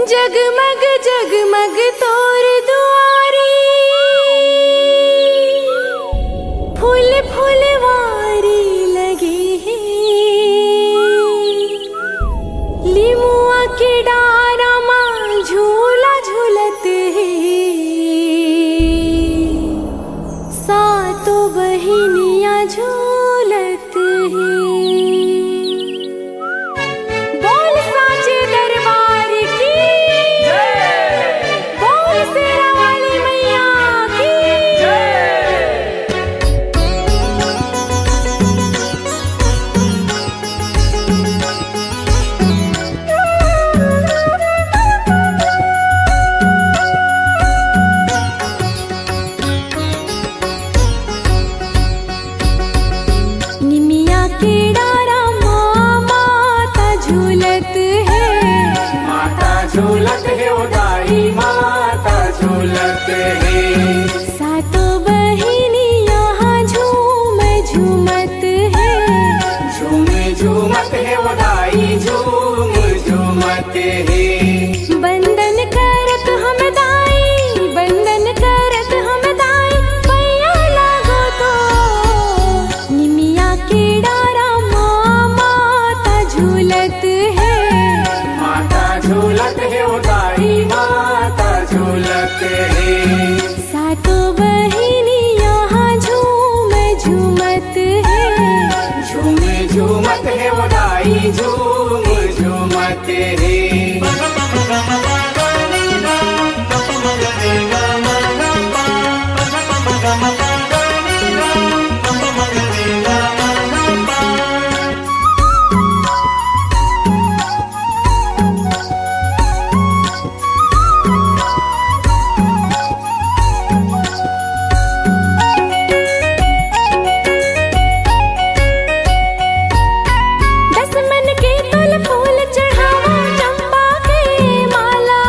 जगमग जगमग तोर दुआरी, फूल फुलवारी लगी है। लिमुआ के डारा मां झूला झूलत है। सातों बहिनियां झूलत है। बोल साचे दरबार की, बोल शेरा वाली मैया की। निमिया के डारा माँ माता झूलत है। माता झूलत है उदाई माता झूलत है। सातों बहिनी यहाँ झूम झूमत है। झूम झूमत है उदाई झूम झूमत है। बंदन करत हम दाई, बंदन करत हम दाई, पैया लागो तो। निमिया के डारा माँ माता झूलत है। माता झूलत है उदाई माता झूलत है। सातों बहिनी यहाँ झूम झूमत है। झूम झूमत है उदाई झूम झूमत है। दस मन के तुल फूल चढ़ावा, चंपा के माला,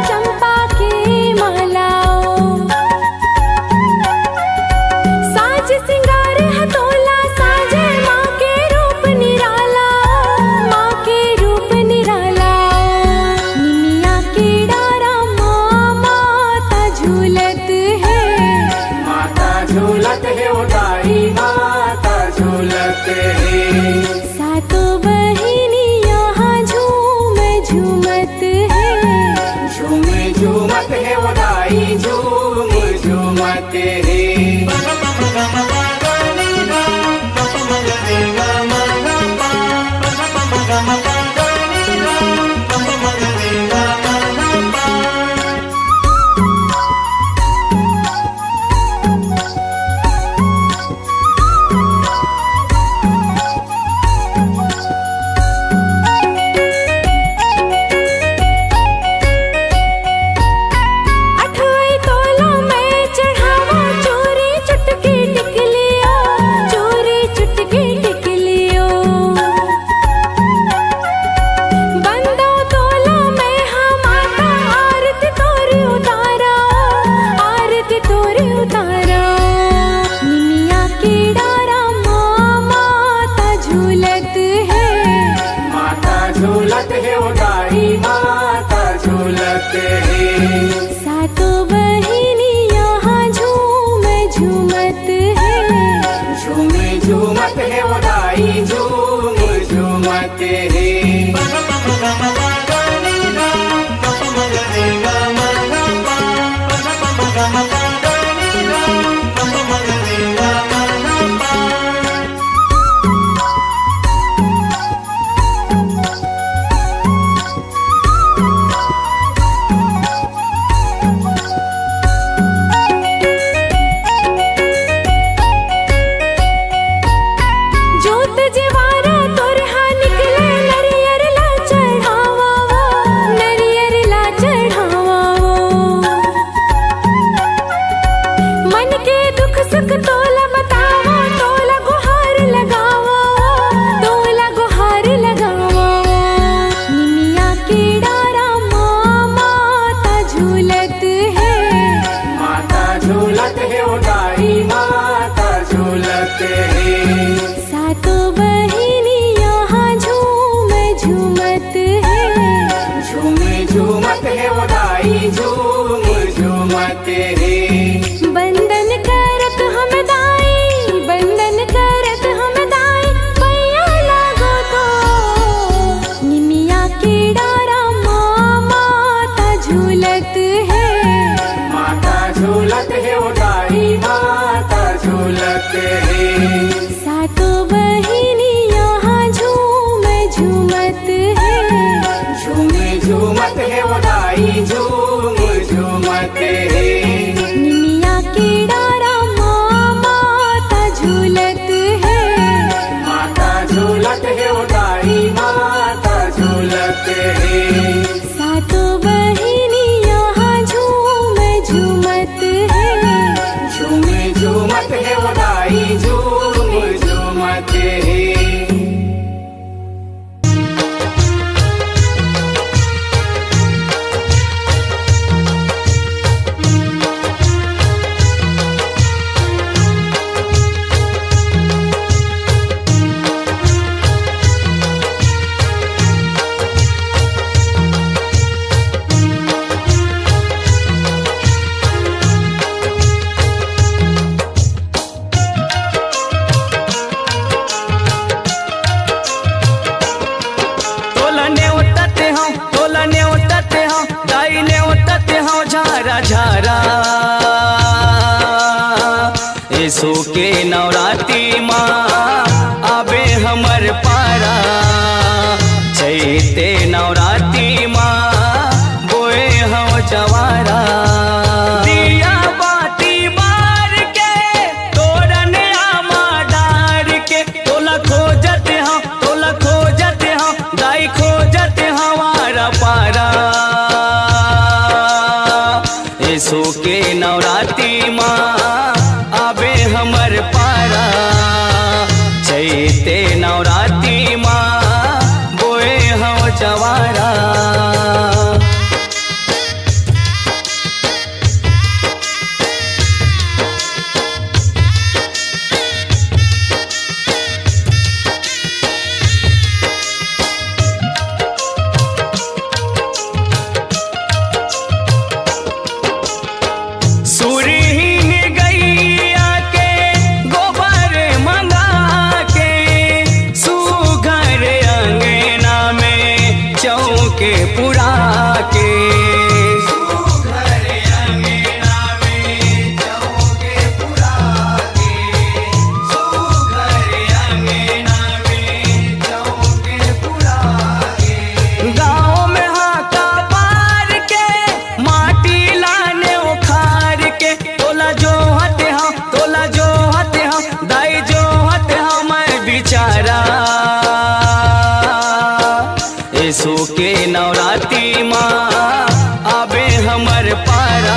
चंपा के माला। साज सिंगार हथोला साजे, माँ के रूप निराला, माँ के रूप निराला। निमिया के डारा माँ माता झूलत है। माता झूलत है उदाई माता झूलत है। सातों बहिनी यहाँ झूम झूमत है। झूम झूमत है उदाई झूम झूमत है। अठवाई तोला मैं चढ़ावा, चोरी चुटकी टिकलियो, चोरी चुटकी टिकलियो। बंदो तोला मैं हाँ माता, आरती तोरी उतारा, आरती तोरी उतारा। निमिया के डारा माँ माता झूलत है। माता झूलत है उदाई माता झूलत है। सातों बहिनी यहाँ झूम झूमत है। झूम झूमत है उदाई झूम झूमत है। जोत जवारा तोरहा निकले, नरियर ला चढ़ावा वो, नरियर ला चढ़ावा वो। मन के दुख सुख तोला बतावा, तोला गुहार लगावा, तोला गुहार लगावा। निमिया के डारा माँ माता झूलत है। माता झूलत है उदाई माता झूलत है। सातों बहिनी यहाँ झूम झूमत है। झूम झूम ऐसो के नवरात्रि माँ आबे हमर पारा चैते नवरात्रि माँ बोए हम जवारा दिया बाती बार के तोरन आमा डार के तोला खोजते हम दाई खोजते हमारा पारा ऐसो के नवरात्रि माँ आबे हमर पारा चैते नवरात्रि माँ बोए हम जवारा के पुरा के घर अंगना में चौके पुरा के घर अंगना में चौके पुरा के गाँव में हाका पार के माटी लाने उखाड़ के तोला जो हते हम दाई जो हते हम बिचारा ऐसो के नवरात्रि माँ आबे हमर पारा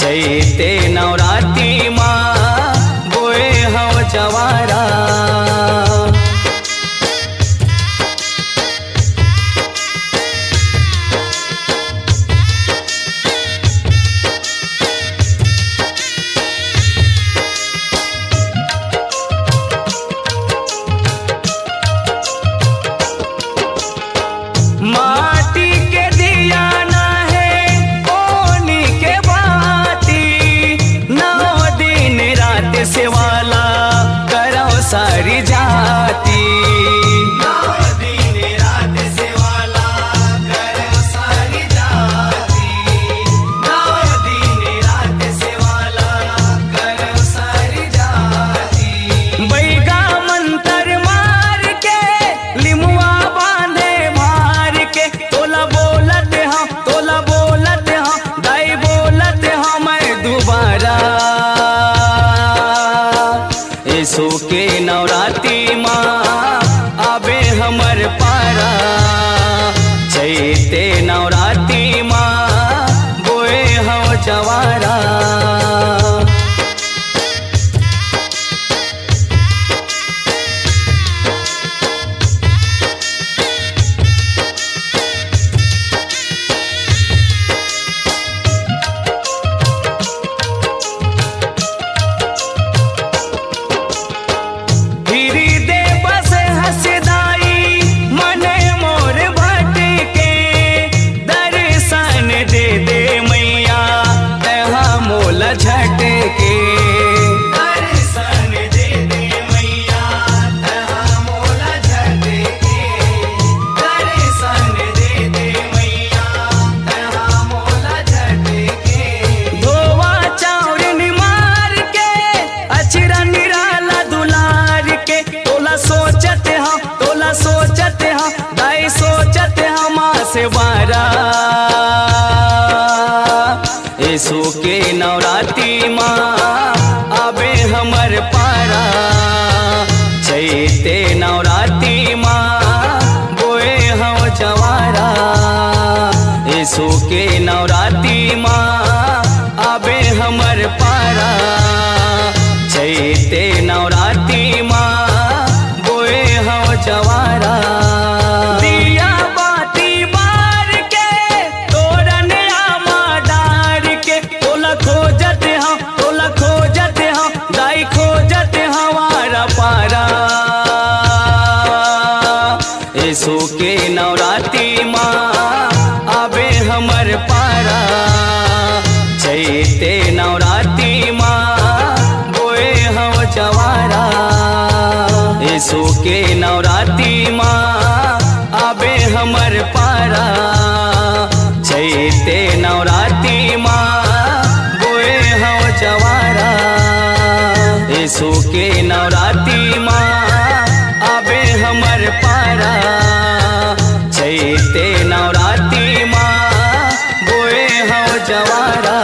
चैते नवरात्रि माँ बोए हम जवारा माटी के दिया ना है ओनी के बाती 9 दिन रात से वाला करो सारी जाती 9 दिन रात से वाला करो सारी जाती 9 दिन रात से वाला करो सारी जाती बैगा मंतर मार के लिमुआ बांधे तोला बोलत हम दाई बोलत हम दोबारा ऐसो के नवरात्रि माँ आबे हमर पारा चैते नवरात्रि माँ बोए हम जवारा झटके दर्शन दे दे मैया तहा मोला झटके दर्शन दे दे मैया तहा मोला झटके धोवा चाउरन मार के अचरा निराला दुलार के तोला सोचते हम दाई सोचते हम से बारा ऐसो के नवरात्रि माँ आबे हमर पारा चैते नवरात्रि माँ बोए हम जवारा ऐसो के नवरात्रि माँ आबे हमर पारा चैते नवरात्रि माँ बोए हम जवारा दिया बाती बार के तोरन आमा डार के तोला खोजते हम दाई खोजते हमारा पारा ऐसो के नवरात्रि माँ आबे हमर पारा चैते नवरात्रि माँ बोए हम जवारा ऐसो के नवरात्रि माँ आबे हमर पारा चैते नवरात्रि माँ बोए हम जवारा। नवरात्रि माँ आबे हमर पारा, चैते नवरात्रि माँ बोए हौ जवारा।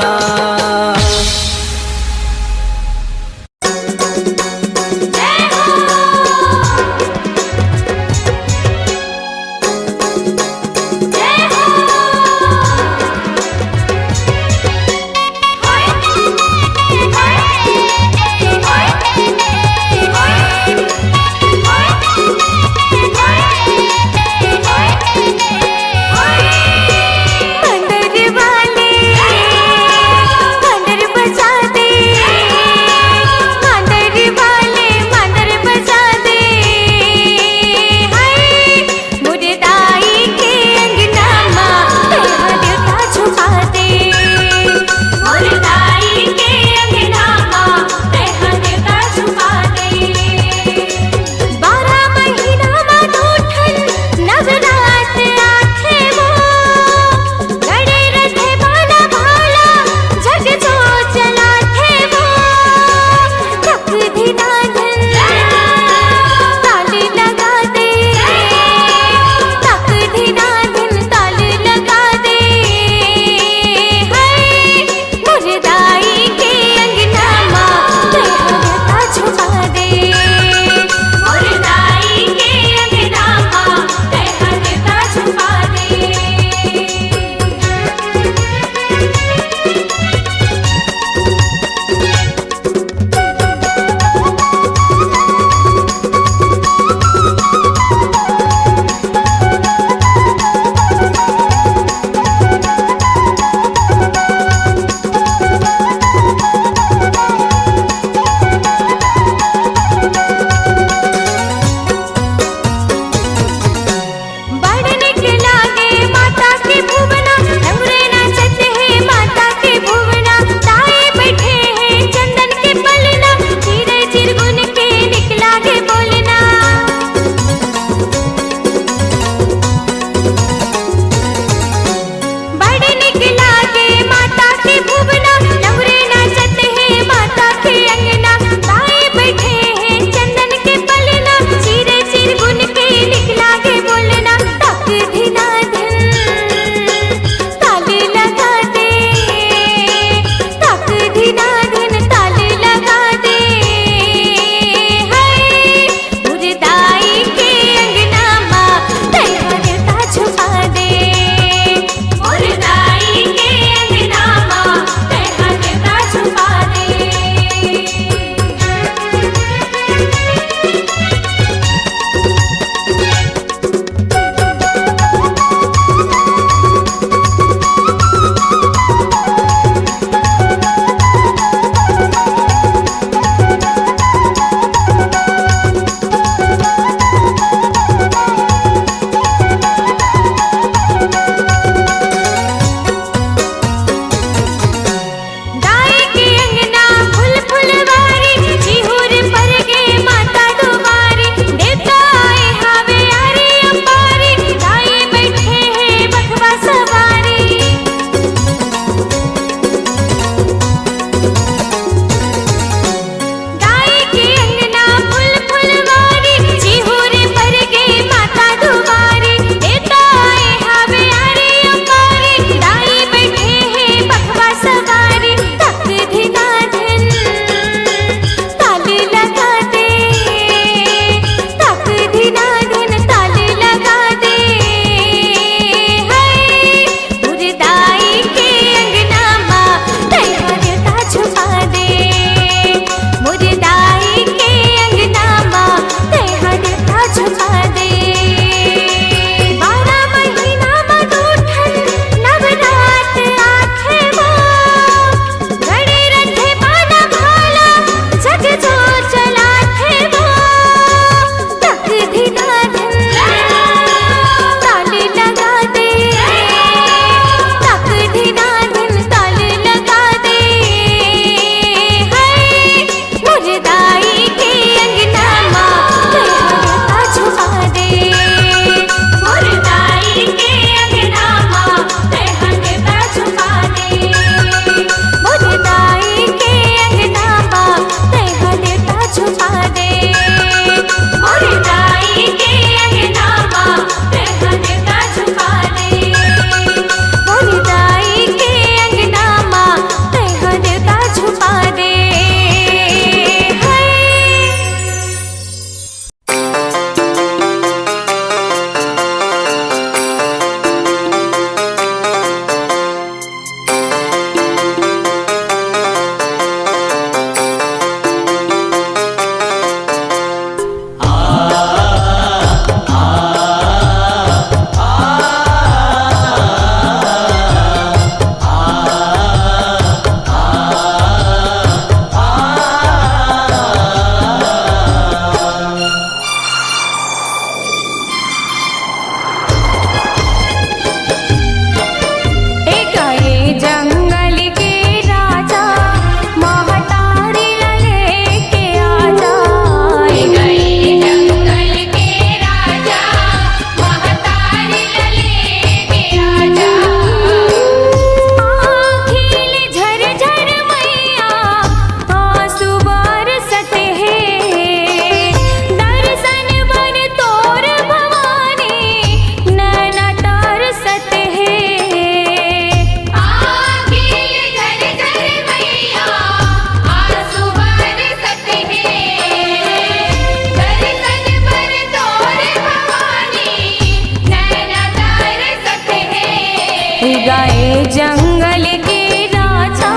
गए जंगल के राजा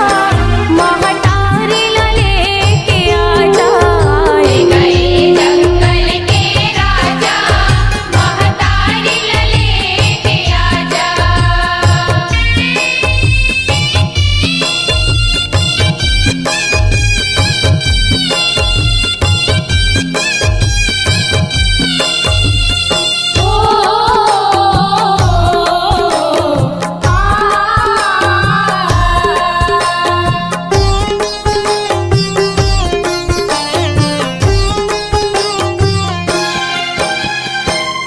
महतार लेके आजा गए जंगल के राजा महतार लेके आजा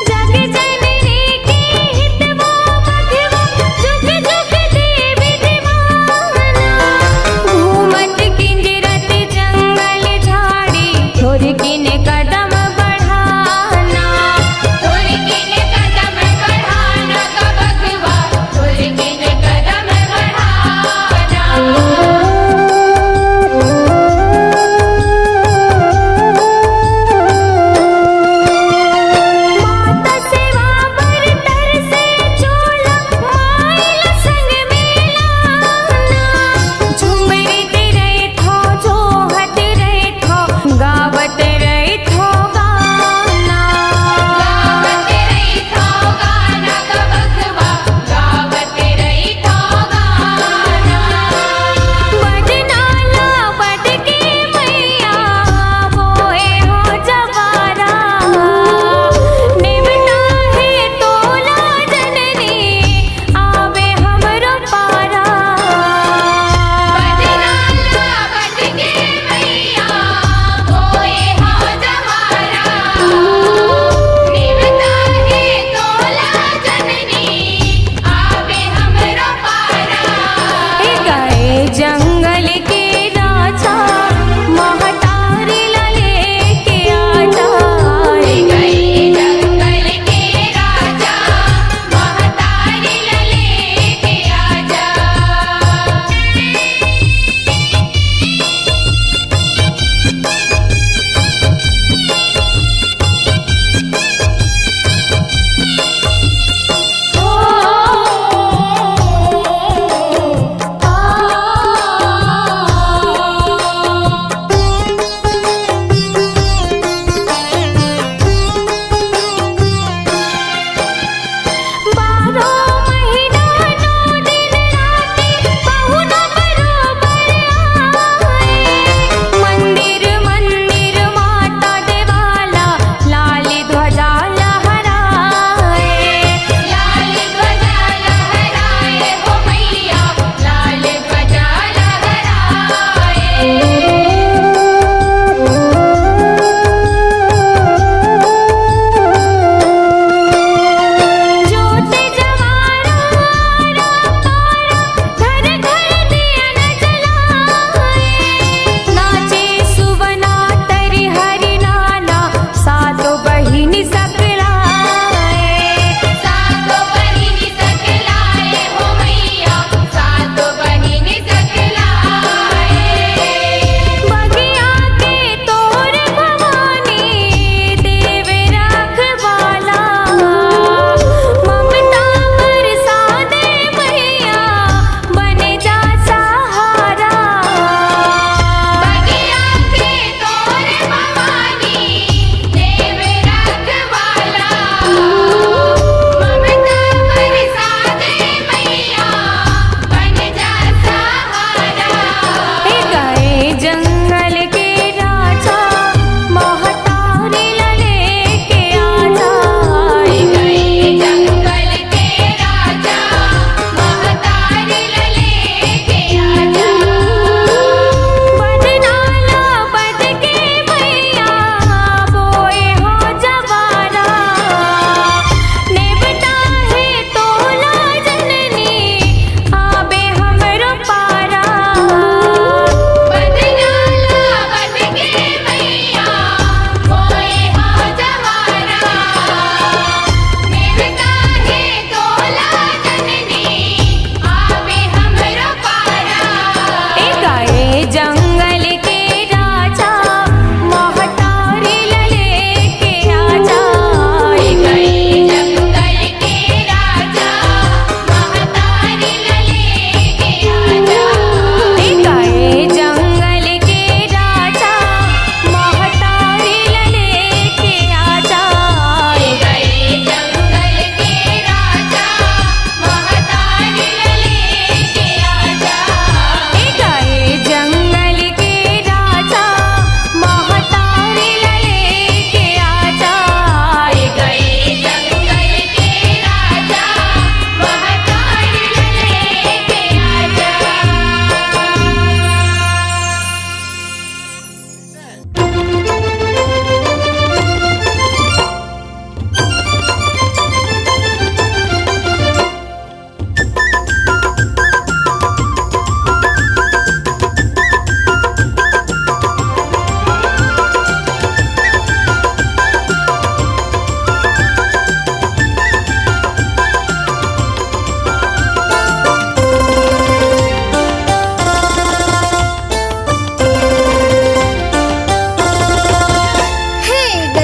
जग जननी के हितवा मघवा जुग जुग देवी दीवाना घूमत किंजरत जंगल झाड़ी थोर किन कदम बढ़ाना थोर किन कदम बढ़ाना ग बघवा थोर किन कदम बढ़ाना माता सेवा बरतर से चोला माइल संग मिलाना झूमत रहे थो जोहत रहे थो गावत रहे थो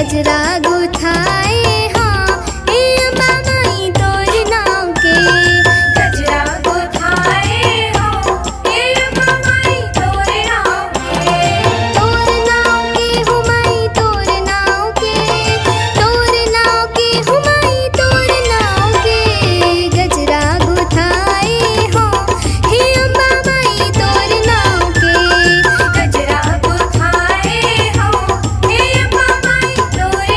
गजरा गुथाए हाँ हे अम्बा माई तोर नाव के गजरा गुथाए हाँ हे अम्बा माई तोर नाव के हुमाई तोर नाव के हुमाई तोर नाव के गजरा गुथाए हाँ हे अम्बा माई तोर नाव के गजरा गुथाए हाँ हे अम्बा माई तोर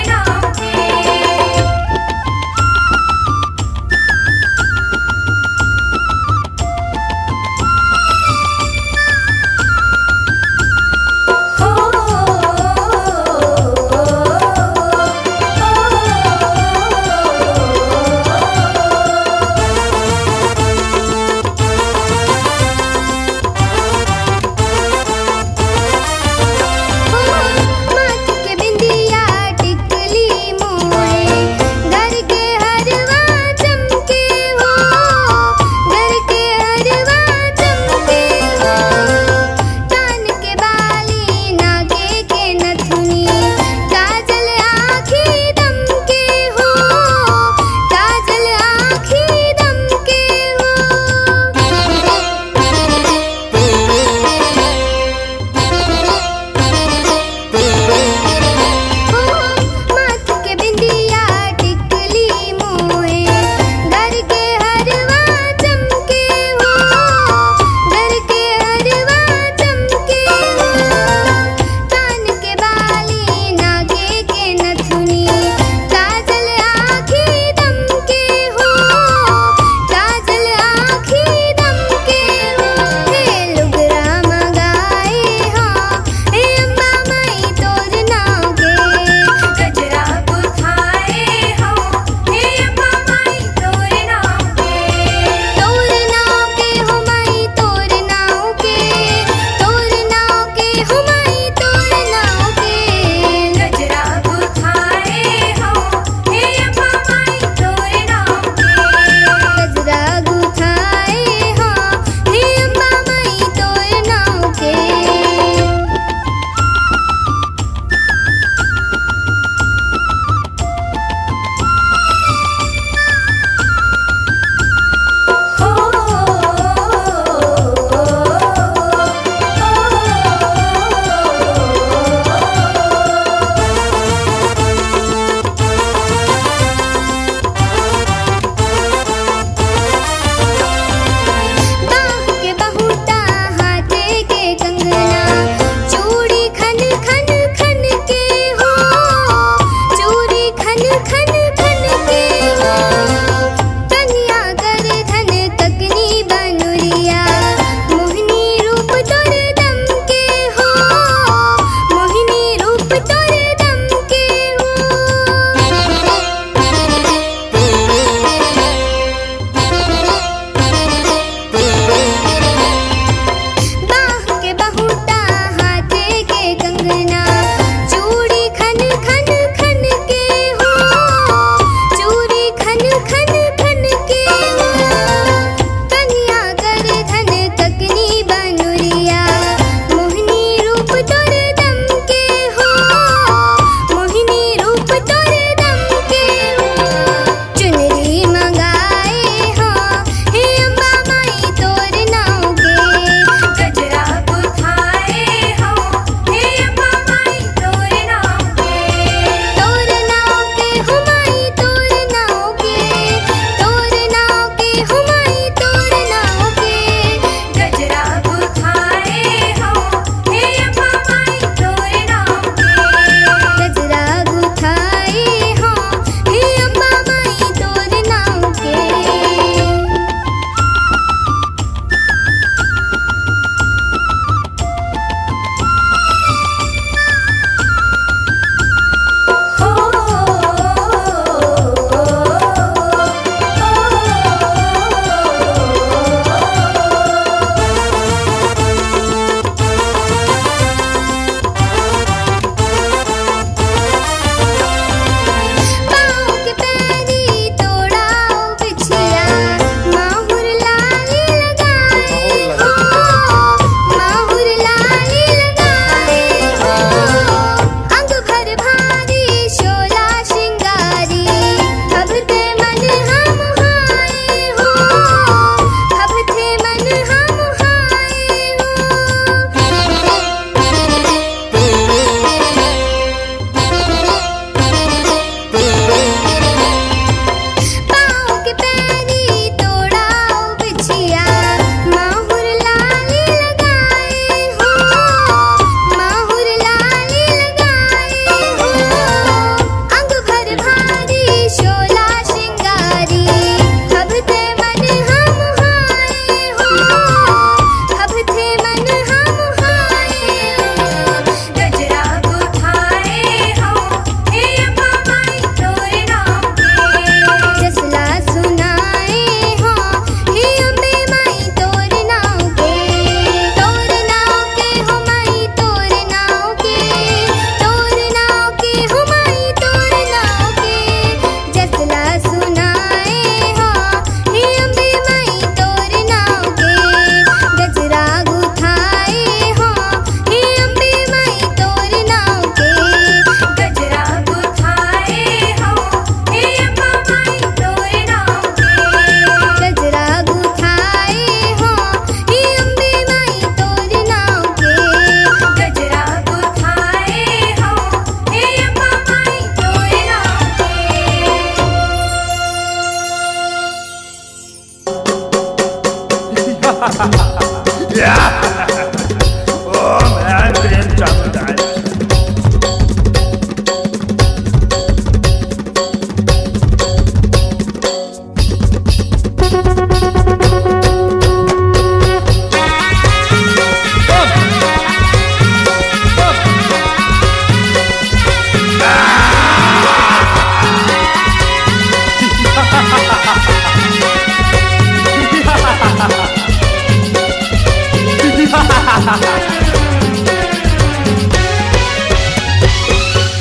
ओम ऐं क्लीं चामुण्डाय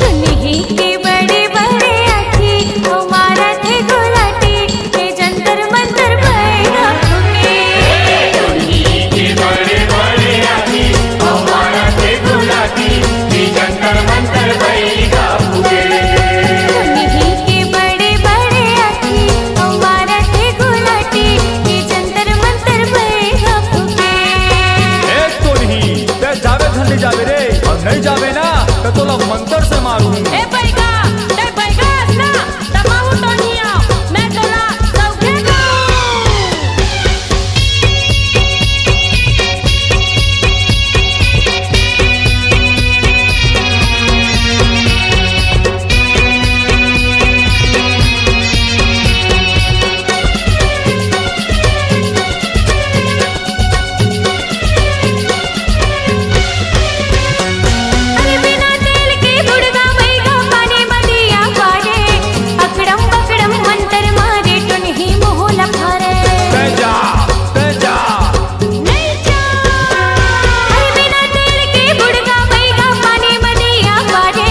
तुन्ही के बड़े बड़े आँखी हमारा थे गुलाटी ये जंतर मंतर भैया फूके के बड़े बड़े आखी हमारा थे गुलाटी ये जंतर मंतर भैया फूके तुन्ही के बड़े बड़े आँखी हमारा थे गुलाटी ये जंतर मंतर भैया फूके ए तोही ते जावे धन जावे रे और नहीं जावे ना तो तोला मंत्र से मारू ए बैगा ना तमाहू तो नहीं आओ मैं तोला सौखे अरे बिना तेल के बुड़गा बैगा पानी मदिया पारे अकड़म पकड़म मंतर मारे टुनही मोहला फारे ते जा नहीं जा अरे बिना तेल के बुड़गा बैगा पानी मदिया पारे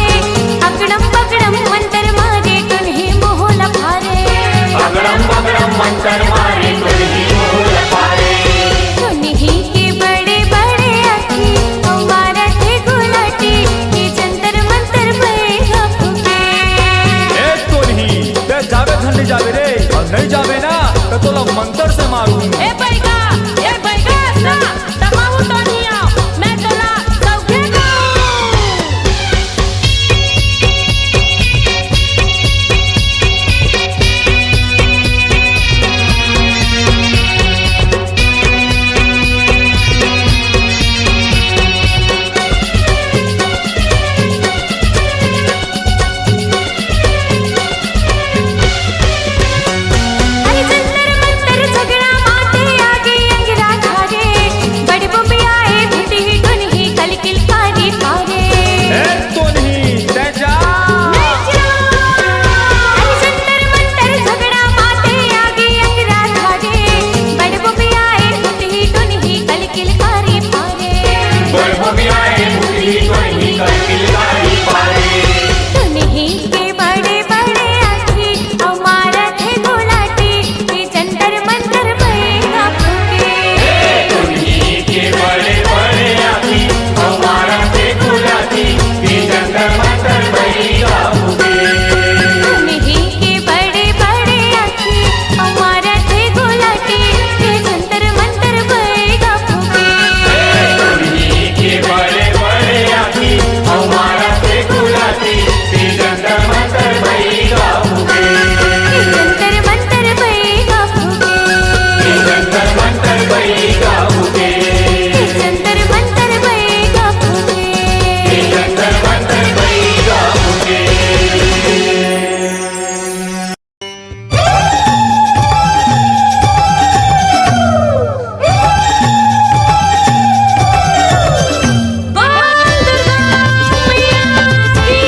अकड़म पकड़म मंतर मारे टुनही मोहला फारे अगड़म बगड़म मंतर मारे तुझी मोल पारे टुनही के बड़े बड़े आँखी हमारा थे गुलाटी ये जंतर मंतर बैगा फूके ए तोही ते जावे धन जावे रे और नहीं जावे ना तो तोला मंत्र से मारू ए बैगा ना तमाहू तो नहीं आओ मैं तोला सौखे अरे जंतर मंतर झगड़ा माते आगे अंगरा धारे बड़े बुम्बे आए भूटी ही टुनही कलकिल पारी पारे ए तोही ते जा अरे जंतर मंतर झगड़ा माते आगे अंगरा धारे बड़े बुम्बे आए भूटी ही टुनही कलकिल पारी पारे बड़भूमि आए मुझी तुझी कलकिलकारी पारे टुनही के बड़े बड़े आँखी हमारा थे गुलाटी ये जंतर मंतर बैगा फूके तुझी के बड़े बड़े आखी हमारा थे गुलाटी ये जंतर मंतर भैया फूके तुन्ही के बड़े बड़े आँखी हमारा थे गुलाटी ये जंतर मंतर बैगा फूके तुझी के बड़े बड़े आखी हमारा थे गुलाटी ये जंतर मंतर भैया फूके ये जंतर मंतर बैगा फूके ये जंतर मंतर भैया फूके ये जंतर मंतर बैगा फूके ये जंतर मंतर भैया फूके बाल दुर्गा मैया की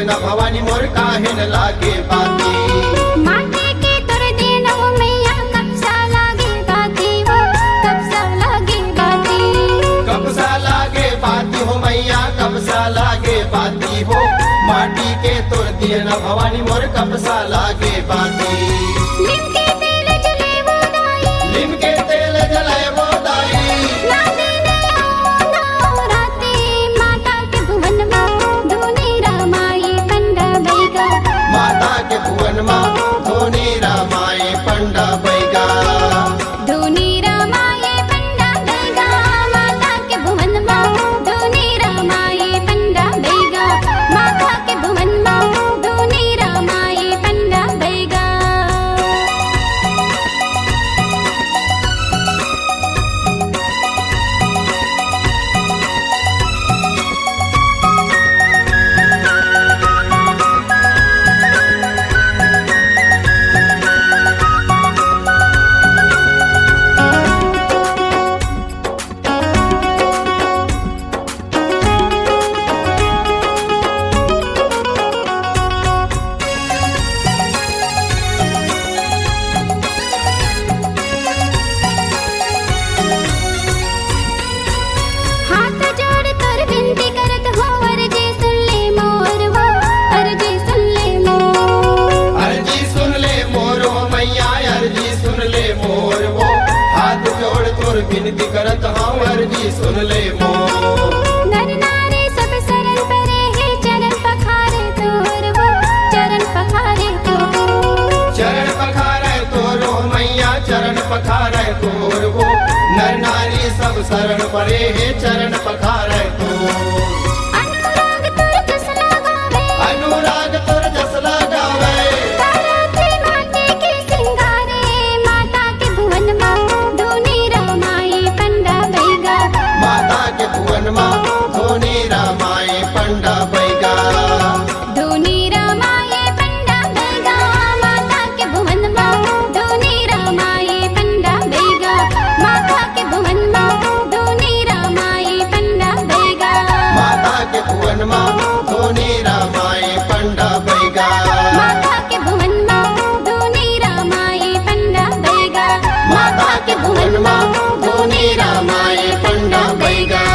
न भवानी मोर काहिन लागे बाती। माटी के तोर देना हो मैया कब सा लागे बाती वो कब सा लागे बाती। कब सा लागे बाती हो मैया कब सा लागे बाती हो, माटी के तोर दिए न भवानी मोर कब सा लागे बाती। लिम के तेल जले वो दाई लिम के तेल जलाए वो दाई, ना देने आओ ना राते माता के भुवन में धुनी रामाई पंडा बैगा। माता के भुवन माँ धोनी रामाए पंडा बैगा। धुनी रामाई पंडा बैगा माता के भुवन में धुनी रामाई पंडा बैगा। माता के भुवन में धुनी रामाई पंडा बैगा। हाथ जोड़ कर विनती करत हो अर्जी सुन ले मोर वो अर्जी सुन ले मोर। अर्जी सुन ले मोर वो मैया अर्जी सुन ले मोर वो, हाथ जोड़ तोर विनती करत हाँ अर्जी सुन ले मोर। नर नारी सब शरण परे है चरण पखारे तोर वो चरण पखारे तोर। चरण पखारे तोर हो मैया चरण पखारे तोर वो, नर नारी सब शरण परे है चरण पखारे तोर। अनुराग तोर जस लगावे अनुराग तोर जस लगावे, ताराते माटे के सिंगारे माता के भुवन में धुनी रामाई पंडा बैगा। माता के भुवन माँ धोनी रामाए पंडा बैगा। धुनी रामाई पंडा बैगा माता के भुवन में धुनी रामाई पंडा बैगा। माता के भुवन में धुनी रामाई पंडा बैगा। माता के भुवन माँ धोनी रामाए पंडा बैगा। माता के भुवन में धुनी रामाई पंडा बैगा। माता के भुवन माँ धोनी रामाए पंडा बैगा।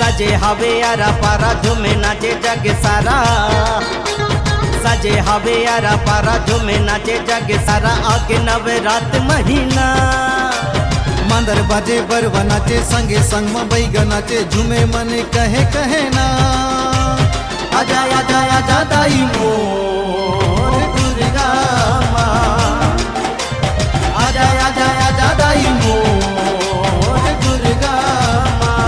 सजे हवे आरा पारा झूमे नाचे जग सारा। सजे हवे आरा पारा झूमे नाचे जग सारा। आगे नवरात महीना मांदर बाजे बरवा नाचे संगे संग में बैगा नाचे झूमे मन कहे कहे ना। आजा आजा आजा दाई मोर दुर्गा माँ, आजा आजा आजा दाई मोर दुर्गा माँ।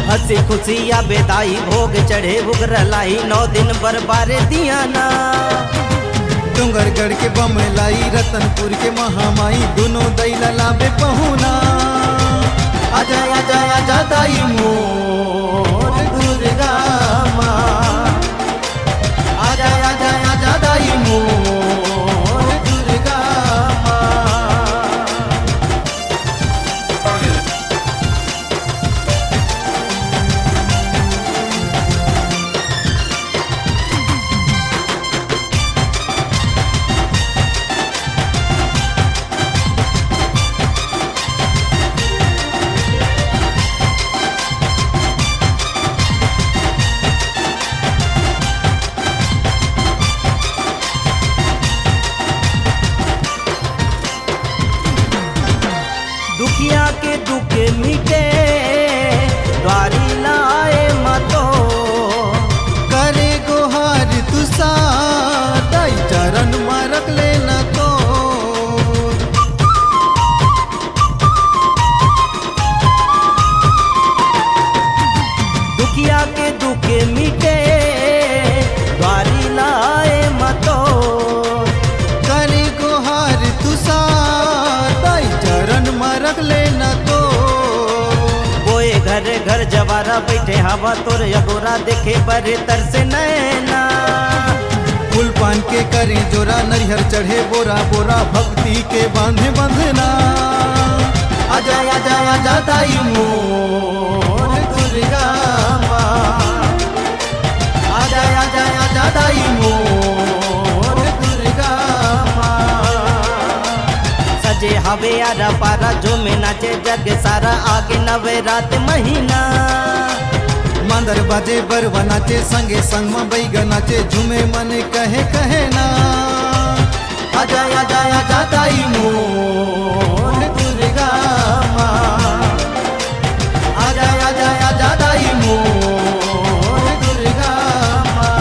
हंसी खुशिया बेदाई भोग चढ़े उग्र लाई 9 दिन बरबारे दिया ना। डूंगरगढ़ के बमलाई रतनपुर के महामाई दोनों दैला लाबे पहुना। आजा आजा आजा दाई मोर दुर्गा माँ आजा आजा आजा दाई मोर दुर्गा माँ दुखिया के दुख मिटे द्वारी लाए मतो करे गोहार तुसा दाई चरण मारक लेना तो दुखिया के दुख मिटे द्वारी लाए मतो करे गोहार तुसा दाई चरण मारक लेना तो बोए घर घर जवारा बैठे हवा तोर यगोरा देखे बरे तरसे नैना फूल पान के करे जोरा नरिहर चढ़े बोरा बोरा भक्ति के बांधे बंधना आजा आजा आजा दाई मोर दुर्गा माँ आजा आजा आजा दाई मोर दुर्गा माँ सजे हवे आरा पारा झूमे नाचे जग सारा आगे नवे रात महीना मांदर बाजे बरवा नाचे संगे संग में बैगा नाचे झूमे मन कहे कहे ना आजा आजा आजा दाई मोर दुर्गा माँ आजा आजा आजा दाई मोर दुर्गा माँ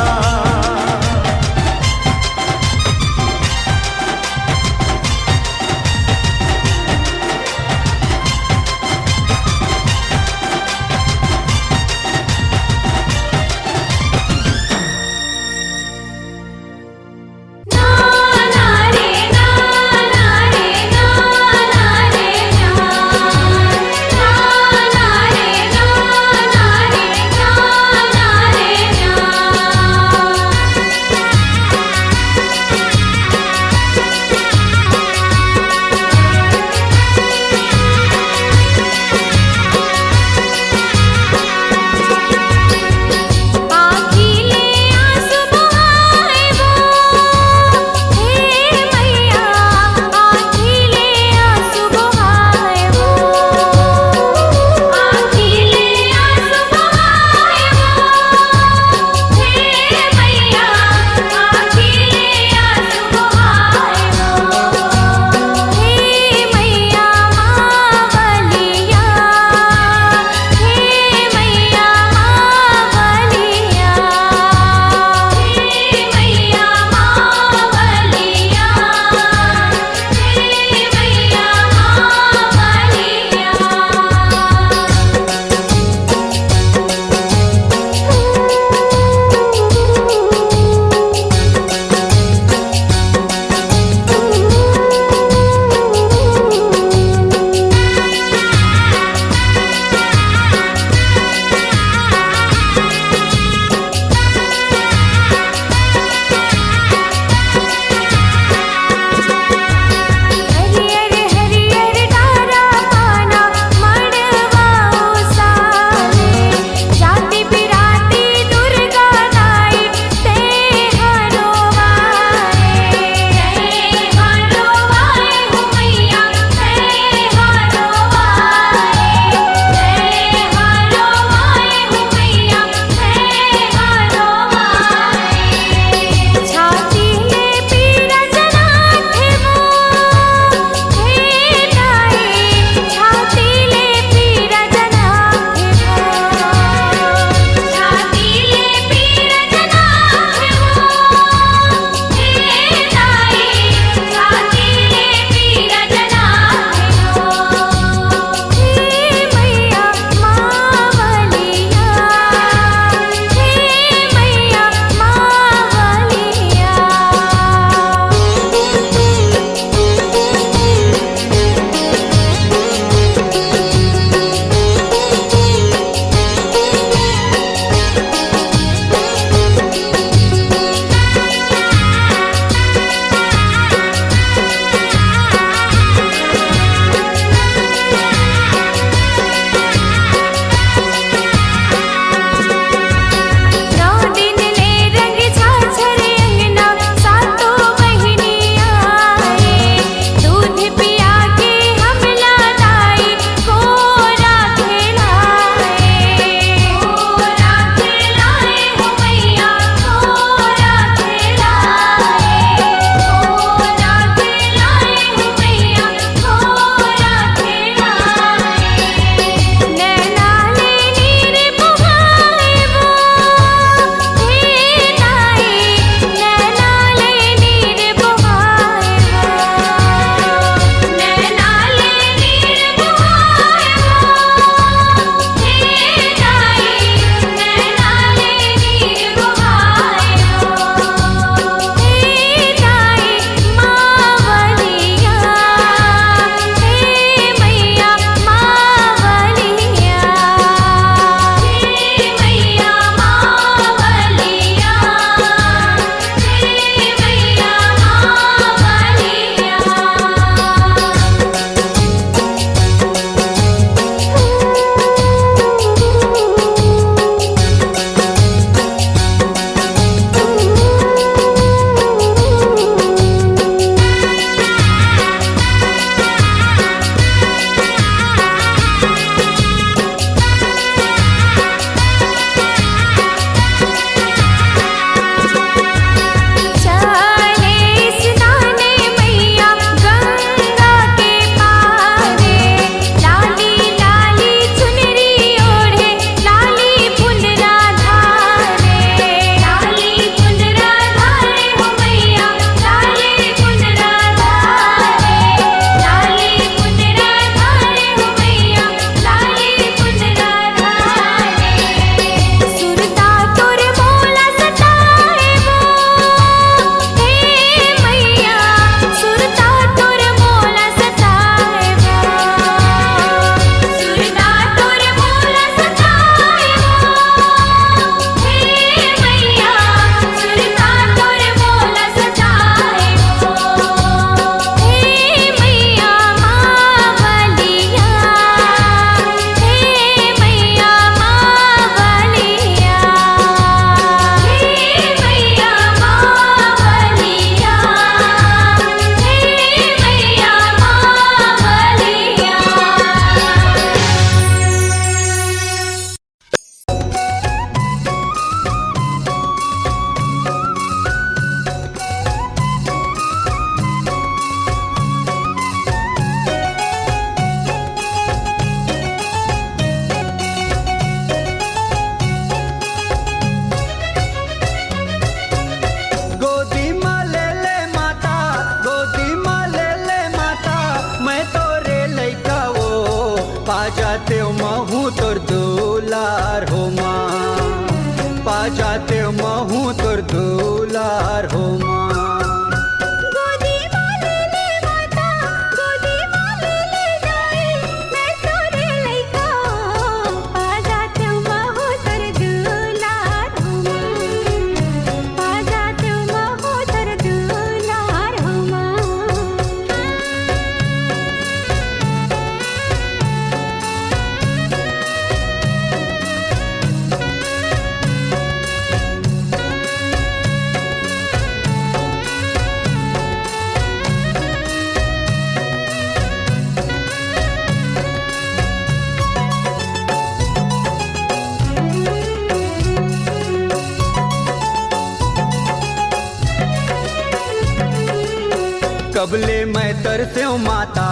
कबले मैं तरस्यो माता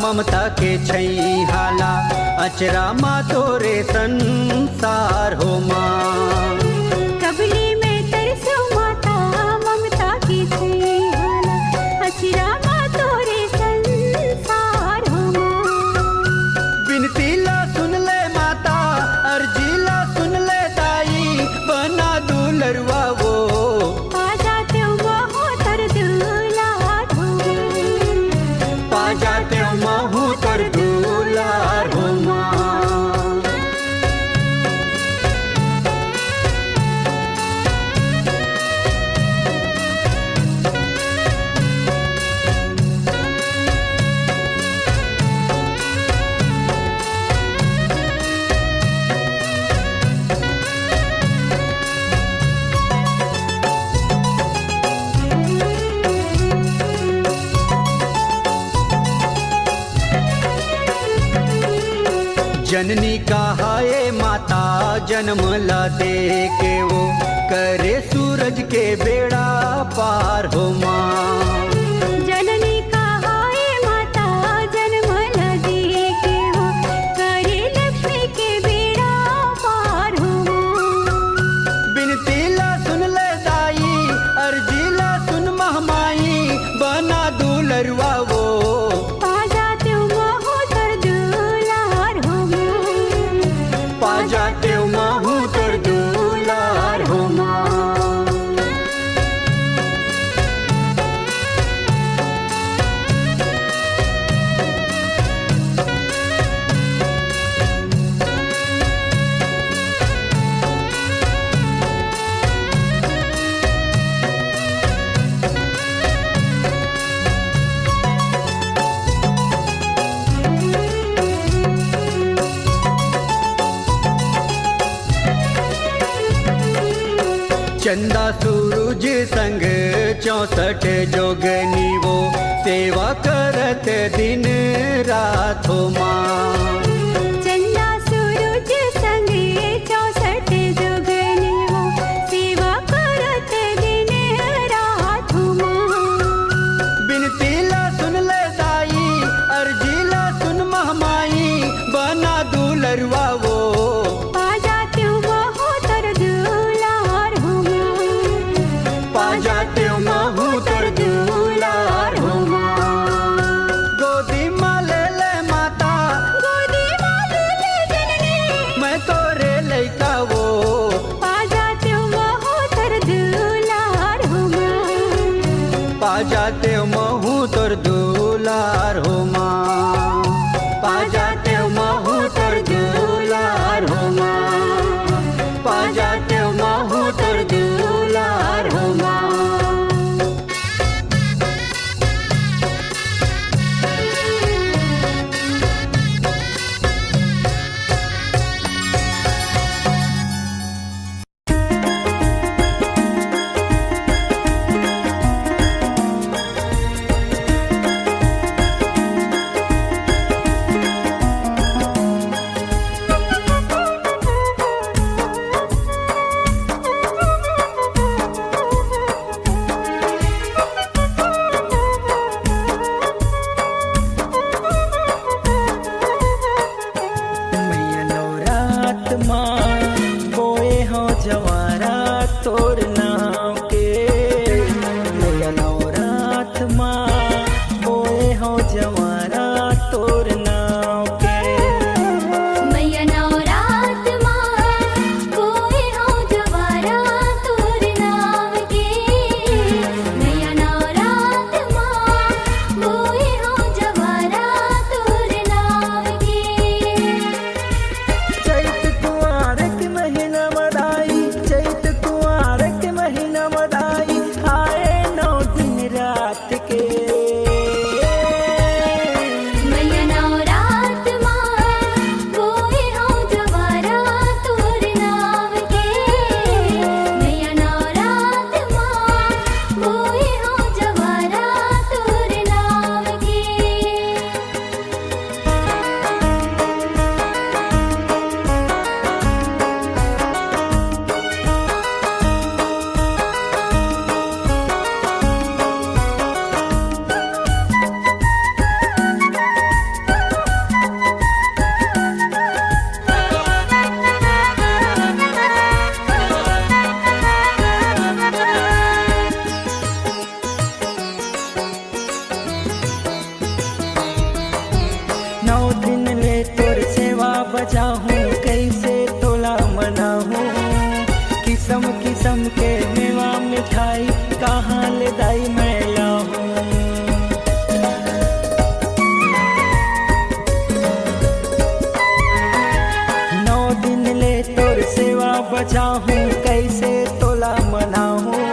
ममता के छई हाला अचरा माँ तोरे संसार हो माँ कबले में तरसो माता ममता की छई हाला अचिरा माँ तोरे संसार हो माँ बिनती ला सुन ले माता अर्जी ला सुन ले ताई बना दुलरवा वो पा जाते महू तर दुलार हो पा जाते महू तर दुलार हो माँ जननी कहाए माता जन्म ला दे के वो करे सूरज के बेड़ा पार हो माँ जननी कहाए माता जन्म लगे के हो करे लक्ष्मी के बेड़ा पार हो बिनती ला सुन ले दाई अर्जी ला सुन महमाई बना दुलरवा वो पा जाते महू तर दुलार हो पा जाते महू तर दुलार हो माँ चंदा सूरज संग 64 जोगनी वो सेवा करत दिन रात हो माँ चंदा सूरज संगे 64 जोगनी हो सेवा करत दिन रात हो माँ बिनती ला सुन ले दाई अर्जी ला सुन महमाई बना दुलरवा वो पा जाते महू तर दुलार हो पा जाते महू तर दुलार हो माँ गोदी माँ ले ले माता गोदी माँ ले जननी मैं तोरे लइका वो पा जाते महू तर दुलार हो पा जाते महू तर दुलार हो माँ पा जाते महू तर दुलार हो माँ पा जाते महू तर दुलार हो माँ दाई मैला हूँ। 9 दिन ले तोर सेवा बचाहूँ, कैसे तोला मनाहूँ।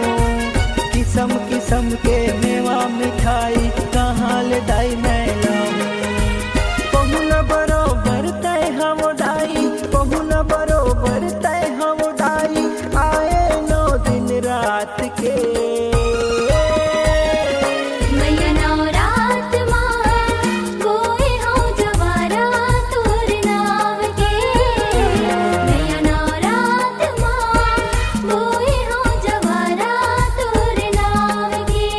किस्म किस्म के मेवा मिठाई कहाँ ले दाई मैला हूँ। पहुन बरोबर तय हम दाई, पहुन बरोबर तय हम दाई, आए 9 दिन रात के। मैया नवरात माँ गोए हो जवारा तोर नाम के। मैया नवरात माँ गोए हो जवारा तोर नाम के।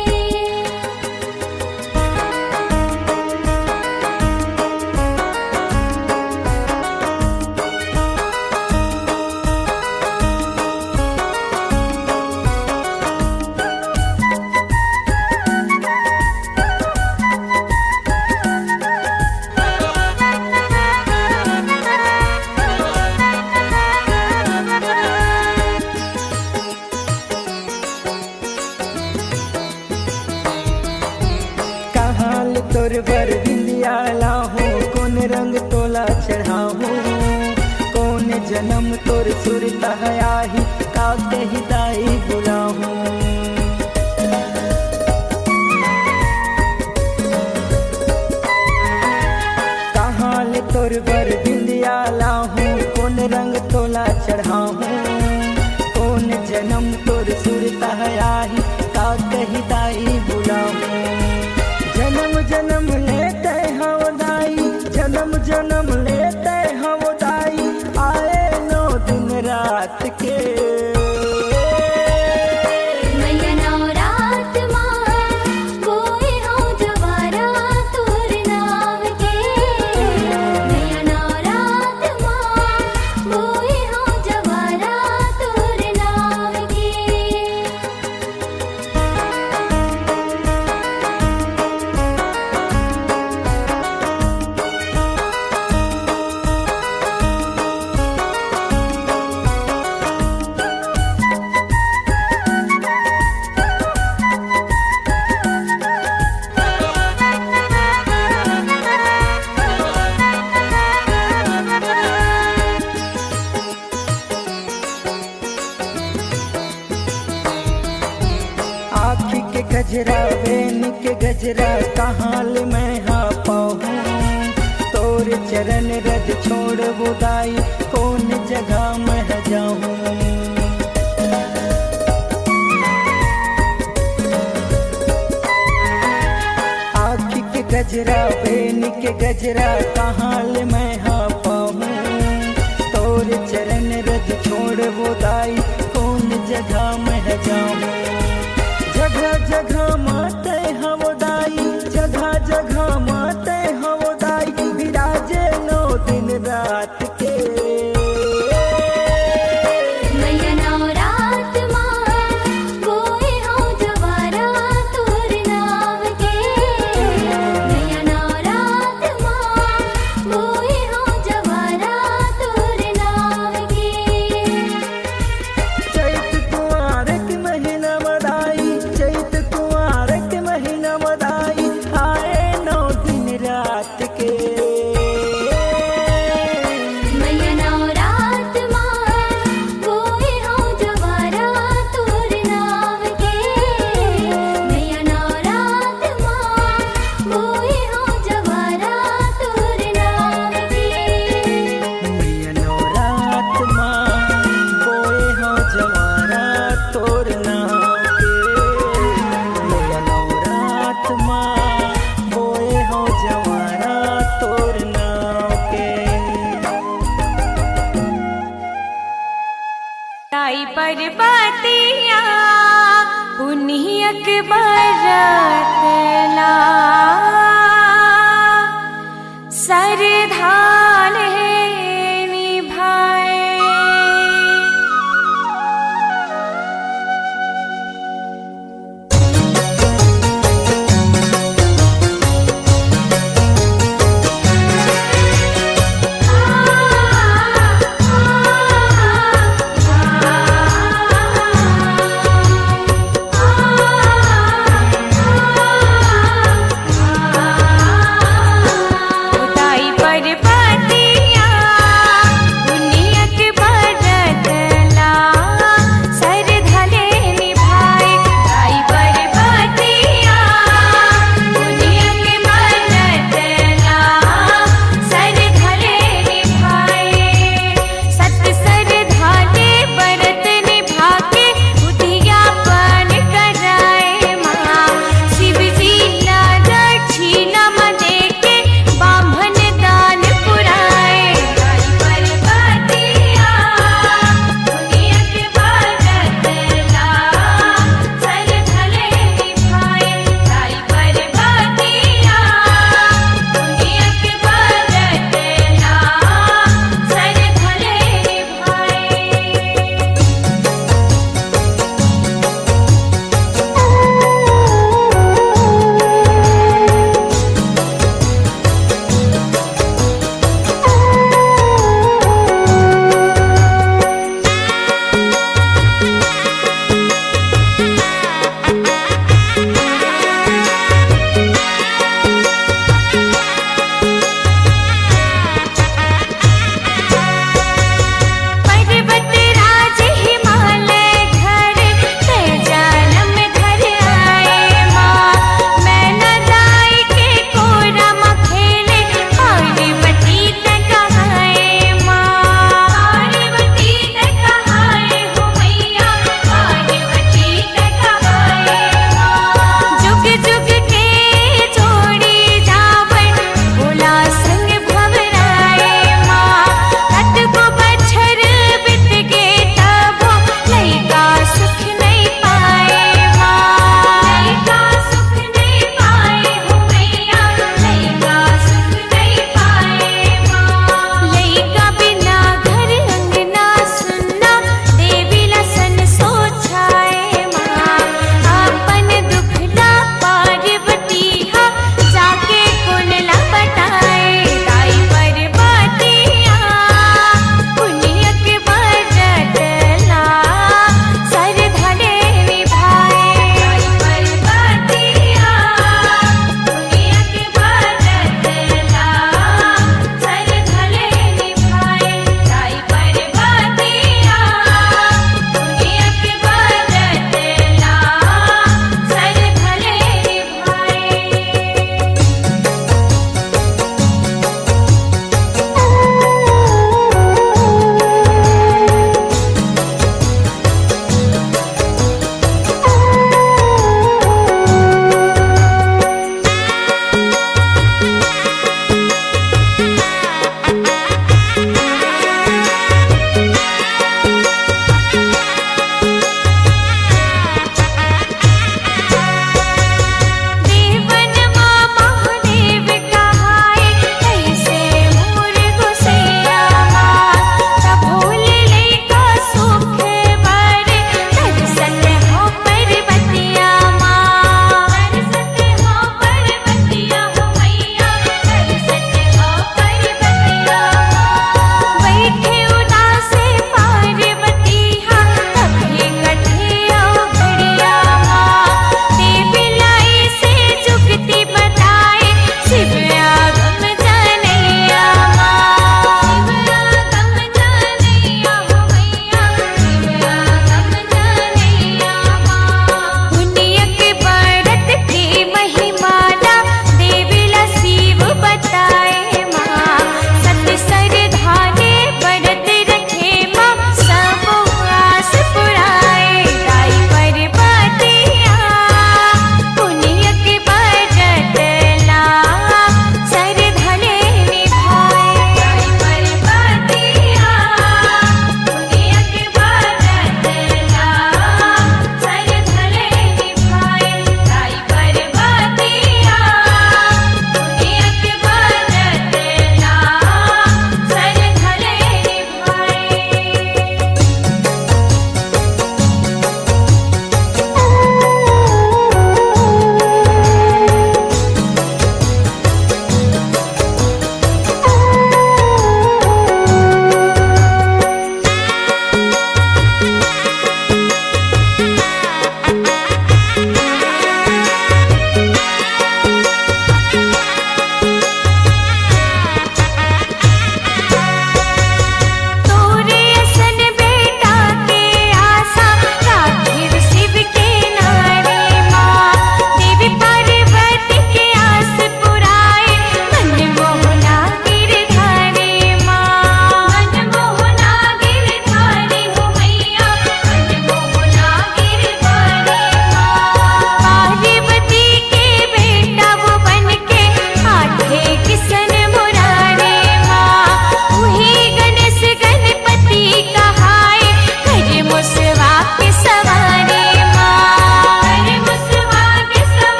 कहाल तोर बर बिंदिया लाहूँ, कौन रंग तोला चढ़ाहूँ। कौन जन्म तोर सुरता आही, का कही दाई बुलाहूँ। कहाल तोर बर बिंदिया लाहूँ, कौन रंग तोला चढ़ाहूँ। कौन जन्म तोर सुरता आही, का कही दाई बुलाहूँ। जन्म जन्म लेते हम दाई, जन्म जन्म लेते हम दाई, आए 9 दिन रात के। मैया नवरात माँ गोए हो जवारा तोर नाम के। मैया नवरात माँ गोए हो जवारा तोर नाम के। आँखी के गजरा बेन के गजरा कहाँ ले मैं हाँ पाऊँ। तोर चरण रज छोड़ बुदाई, कौन जगह मैं जाऊँ। आँखी के गजरा बेन के गजरा कहाँ ले मैं हाँ पाऊँ। तोर चरण रज छोड़ बुदाई, कौन जगह मैं जाऊँ। जगह जगह माते हम दाई, जगह जगह माते हम दाई, विराजे 9 दिन रात के। मैया नवरात माँ गोए हो जवारा तोर नाम के। मैया नवरात माँ गोए हो जवारा तोर नाम के। चैत कुंवार के महीना मदाई, चैत कुंवार के महीना मदाई, आए 9 दिन रात के। मैया नवरात माँ गोए हो जवारा तोर नाम के। मैया नवरात माँ गोए हो जवारा तोर नाम के। मैया नवरात माँ गोए हो जवारा तोर नाम के। मैया नवरात माँ गोए हो जवारा तोर नाम के। ताई पर्वतिया पुनियक बरतला सरधाले निभाए।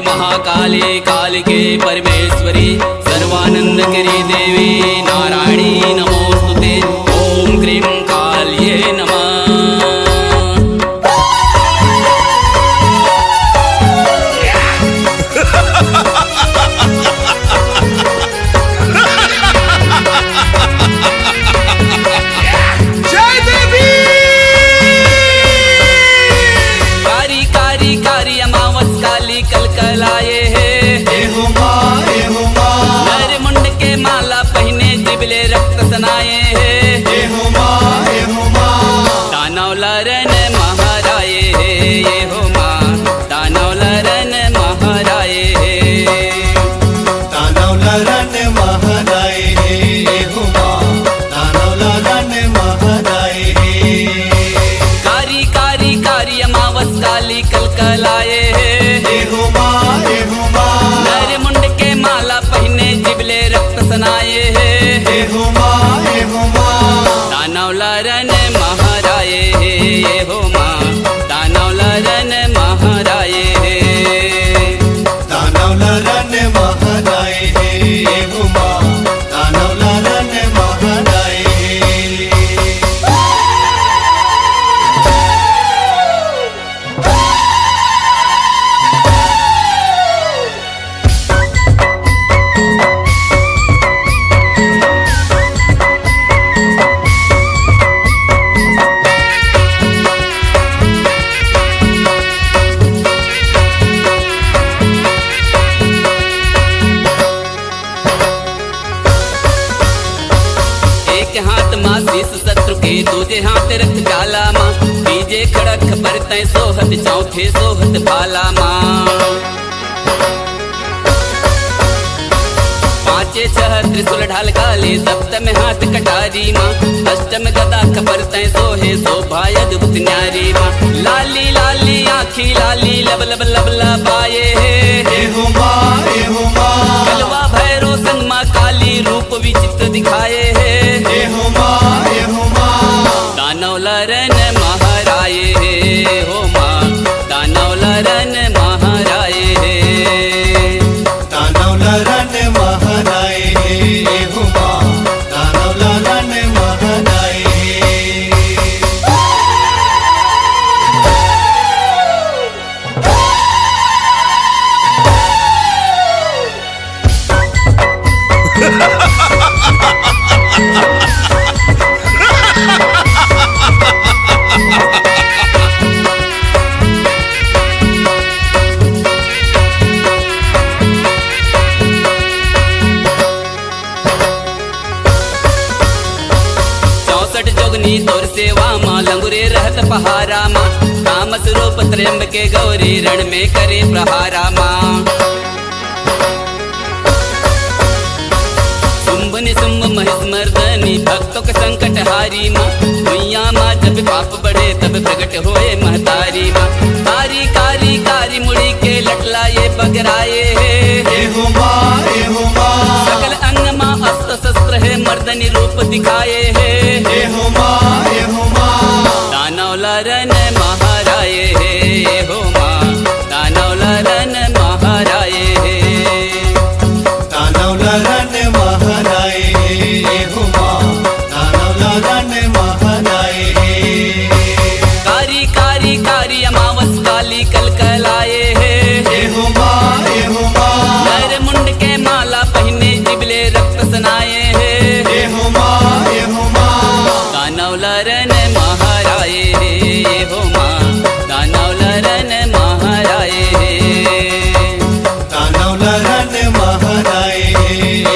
महाकाली कालिके परमेश्वरी सर्वानंदकरी देवी नारायणी नमोस्तुते ओम क्रीं काल्ये नमः। कलकलाए नर मुंड के माला पहने जिबले रक्त सनाए दानव लरन महाराए ये हो माँ दानव लरन महाराए दानव लरन महाराए ये हो माँ दानव लरन महाराए कारी कारी कारी अमावस काली कलकलाए नर मुंड के माला पहने जिबले रक्त सनाए दानव लरन महाराए ये हो माँ दानव लरन महाराए दानव लरन महाराए ये हो माँ दानव लरन महाराए हाथ माँ शीस शत्रु के दूजे हाथ रख जाला माँ तीजे खड़क बरतै सोहत चौथे सोहत भाला माँ पांचे छह त्रिशूल ढाल काले सप्तम हाथ कटारी माँ अष्टम गदा खबरतै सोहे शोभा अद्भुत न्यारी माँ लाली लाली आँखी लाली लब लब लब लबाए कलवा भैरो संग माँ काली रूप विचित्र दिखाए दानव लरन महाराए हो माँ दानव लरन महाराए दानव लरन महाराए हो माँ दानव लरन महाराए जोगनी तोर सेवा माँ लंगुरे रहत पहारा माँ तामस रूप त्र्यंब के गौरी रण में करे प्रहारा माँ शुंभ निशुंभ महिष मर्दनी भक्तों के संकट हारी माँ मैया माँ जब पाप बढ़े तब प्रकट होए महतारी माँ कारी कारी कारी मुड़ी के लटला ये बगराए सकल अंग माँ अस्त्र शस्त्र है मर्दनी रूप दिखाए है दानव लरन महाराए हो माँ दानव लरन महाराए दानव लरन महाराए हो माँ दानव लरन महाराए कारी कारी कारी अमावस काली कलकलाए नर मुंड के माला पहने जिबले रक्त सनाए दानव लरन महाराए हो माँ दानव लरन महाराए दानव लरन महाराए